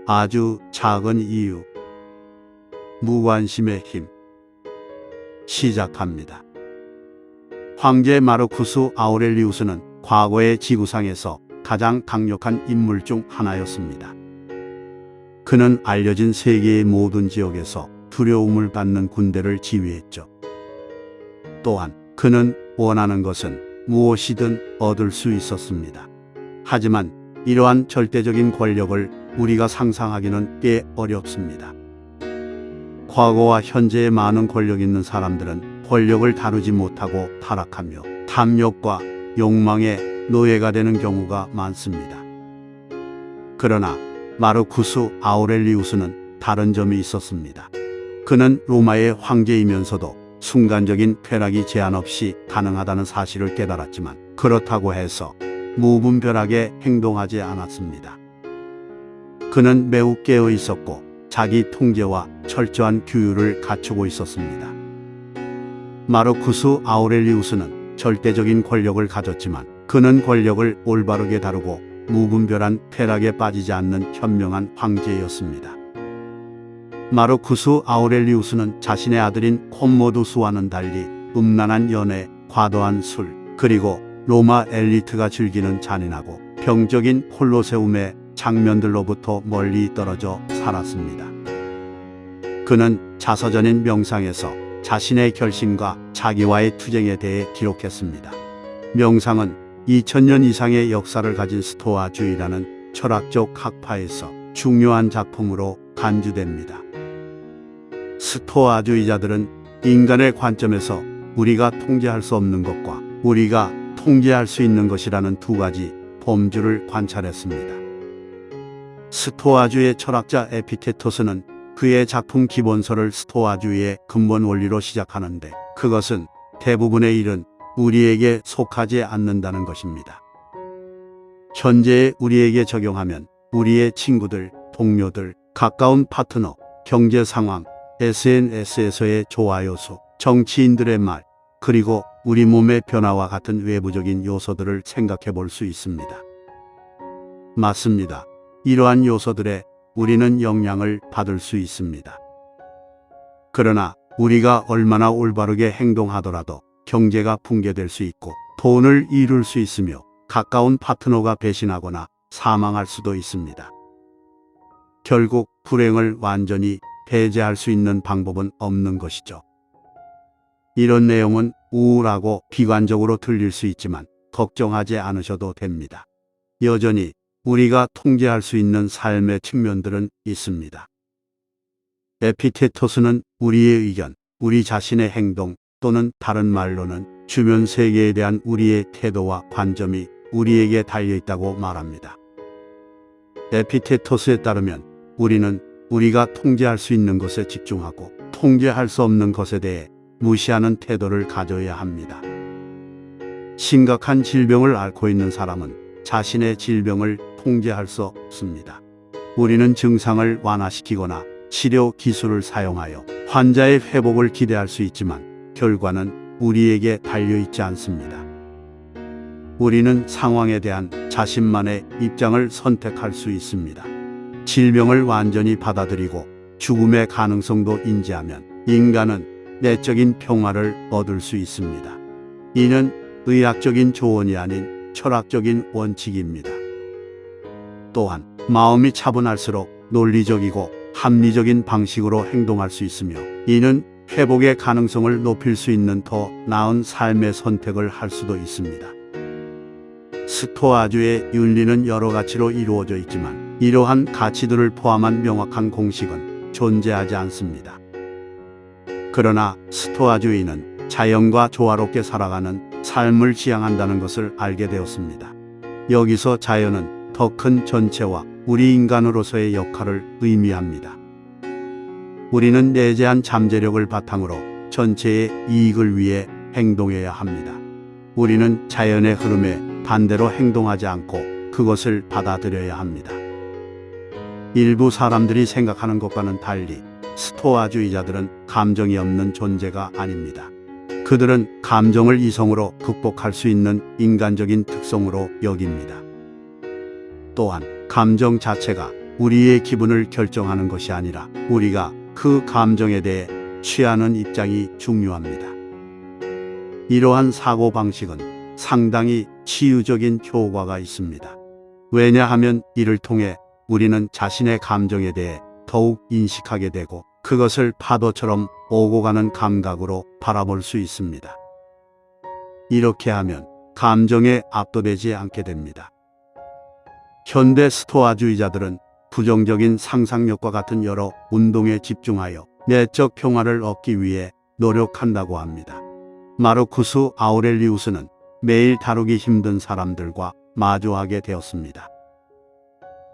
아주 작은 이유. 무관심의 힘. 시작합니다. 황제 마르쿠스 아우렐리우스는 과거의 지구상에서 가장 강력한 인물 중 하나였습니다. 그는 알려진 세계의 모든 지역에서 두려움을 받는 군대를 지휘했죠. 또한 그는 원하는 것은 무엇이든 얻을 수 있었습니다. 하지만 이러한 절대적인 권력을 우리가 상상하기는 꽤 어렵습니다. 과거와 현재의 많은 권력 있는 사람들은 권력을 다루지 못하고 타락하며 탐욕과 욕망의 노예가 되는 경우가 많습니다. 그러나 마르쿠스 아우렐리우스는 다른 점이 있었습니다. 그는 로마의 황제이면서도 순간적인 쾌락이 제한 없이 가능하다는 사실을 깨달았지만 그렇다고 해서 무분별하게 행동하지 않았습니다. 그는 매우 깨어 있었고 자기 통제와 철저한 규율을 갖추고 있었습니다. 마르쿠스 아우렐리우스는 절대적인 권력을 가졌지만 그는 권력을 올바르게 다루고 무분별한 쾌락에 빠지지 않는 현명한 황제였습니다. 마르쿠스 아우렐리우스는 자신의 아들인 콤모두스와는 달리 음란한 연애, 과도한 술, 그리고 로마 엘리트가 즐기는 잔인하고 병적인 콜로세움의 장면들로부터 멀리 떨어져 살았습니다. 그는 자서전인 명상에서 자신의 결심과 자기와의 투쟁에 대해 기록했습니다. 명상은 2000년 이상의 역사를 가진 스토아주의라는 철학적 학파에서 중요한 작품으로 간주됩니다. 스토아주의자들은 인간의 관점에서 우리가 통제할 수 없는 것과 우리가 통제할 수 있는 것이라는 두 가지 범주를 관찰했습니다. 스토아주의 철학자 에피테토스는 그의 작품 기본서를 스토아주의의 근본 원리로 시작하는데 그것은 대부분의 일은 우리에게 속하지 않는다는 것입니다. 현재의 우리에게 적용하면 우리의 친구들, 동료들, 가까운 파트너, 경제 상황, SNS에서의 좋아요 수, 정치인들의 말, 그리고 우리 몸의 변화와 같은 외부적인 요소들을 생각해 볼 수 있습니다. 맞습니다. 이러한 요소들에 우리는 영향을 받을 수 있습니다. 그러나 우리가 얼마나 올바르게 행동하더라도 경제가 붕괴될 수 있고 돈을 잃을 수 있으며 가까운 파트너가 배신하거나 사망할 수도 있습니다. 결국 불행을 완전히 배제할 수 있는 방법은 없는 것이죠. 이런 내용은 우울하고 비관적으로 들릴 수 있지만 걱정하지 않으셔도 됩니다. 여전히 우리가 통제할 수 있는 삶의 측면들은 있습니다. 에피테토스는 우리의 의견, 우리 자신의 행동 또는 다른 말로는 주변 세계에 대한 우리의 태도와 관점이 우리에게 달려있다고 말합니다. 에피테토스에 따르면 우리는 우리가 통제할 수 있는 것에 집중하고 통제할 수 없는 것에 대해 무시하는 태도를 가져야 합니다. 심각한 질병을 앓고 있는 사람은 자신의 질병을 통제할 수 없습니다. 우리는 증상을 완화시키거나 치료 기술을 사용하여 환자의 회복을 기대할 수 있지만 결과는 우리에게 달려있지 않습니다. 우리는 상황에 대한 자신만의 입장을 선택할 수 있습니다. 질병을 완전히 받아들이고 죽음의 가능성도 인지하면 인간은 내적인 평화를 얻을 수 있습니다. 이는 의학적인 조언이 아닌 철학적인 원칙입니다. 또한 마음이 차분할수록 논리적이고 합리적인 방식으로 행동할 수 있으며 이는 회복의 가능성을 높일 수 있는 더 나은 삶의 선택을 할 수도 있습니다. 스토아주의 윤리는 여러 가치로 이루어져 있지만 이러한 가치들을 포함한 명확한 공식은 존재하지 않습니다. 그러나 스토아주의는 자연과 조화롭게 살아가는 삶을 지향한다는 것을 알게 되었습니다. 여기서 자연은 더 큰 전체와 우리 인간으로서의 역할을 의미합니다. 우리는 내재한 잠재력을 바탕으로 전체의 이익을 위해 행동해야 합니다. 우리는 자연의 흐름에 반대로 행동하지 않고 그것을 받아들여야 합니다. 일부 사람들이 생각하는 것과는 달리 스토아주의자들은 감정이 없는 존재가 아닙니다. 그들은 감정을 이성으로 극복할 수 있는 인간적인 특성으로 여깁니다. 또한 감정 자체가 우리의 기분을 결정하는 것이 아니라 우리가 그 감정에 대해 취하는 입장이 중요합니다. 이러한 사고방식은 상당히 치유적인 효과가 있습니다. 왜냐하면 이를 통해 우리는 자신의 감정에 대해 더욱 인식하게 되고 그것을 파도처럼 오고 가는 감각으로 바라볼 수 있습니다. 이렇게 하면 감정에 압도되지 않게 됩니다. 현대 스토아주의자들은 부정적인 상상력과 같은 여러 운동에 집중하여 내적 평화를 얻기 위해 노력한다고 합니다. 마르쿠스 아우렐리우스는 매일 다루기 힘든 사람들과 마주하게 되었습니다.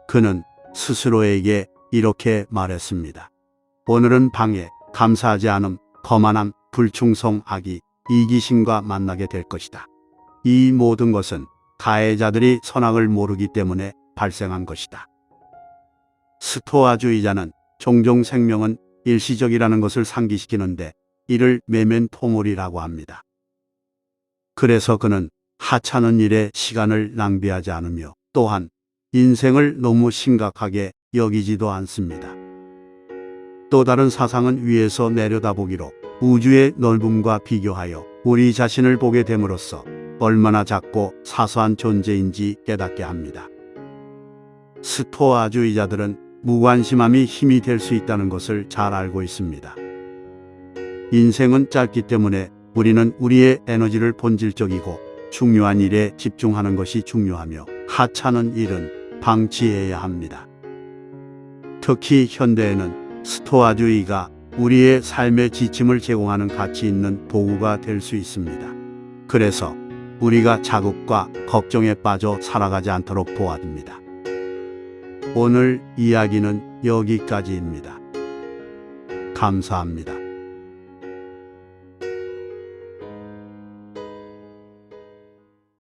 그는 스스로에게 이렇게 말했습니다. 오늘은 방해, 감사하지 않음, 거만함, 불충성, 악의, 이기심과 만나게 될 것이다. 이 모든 것은 가해자들이 선악을 모르기 때문에 발생한 것이다. 스토아주의자는 종종 생명은 일시적이라는 것을 상기시키는데 이를 메멘토모리라고 합니다. 그래서 그는 하찮은 일에 시간을 낭비하지 않으며 또한 인생을 너무 심각하게 여기지도 않습니다. 또 다른 사상은 위에서 내려다보기로 우주의 넓음과 비교하여 우리 자신을 보게 됨으로써 얼마나 작고 사소한 존재인지 깨닫게 합니다. 스토아주의자들은 무관심함이 힘이 될 수 있다는 것을 잘 알고 있습니다. 인생은 짧기 때문에 우리는 우리의 에너지를 본질적이고 중요한 일에 집중하는 것이 중요하며 하찮은 일은 방치해야 합니다. 특히 현대에는 스토아주의가 우리의 삶의 지침을 제공하는 가치 있는 도구가 될 수 있습니다. 그래서 우리가 자극과 걱정에 빠져 살아가지 않도록 도와줍니다. 오늘 이야기는 여기까지입니다. 감사합니다.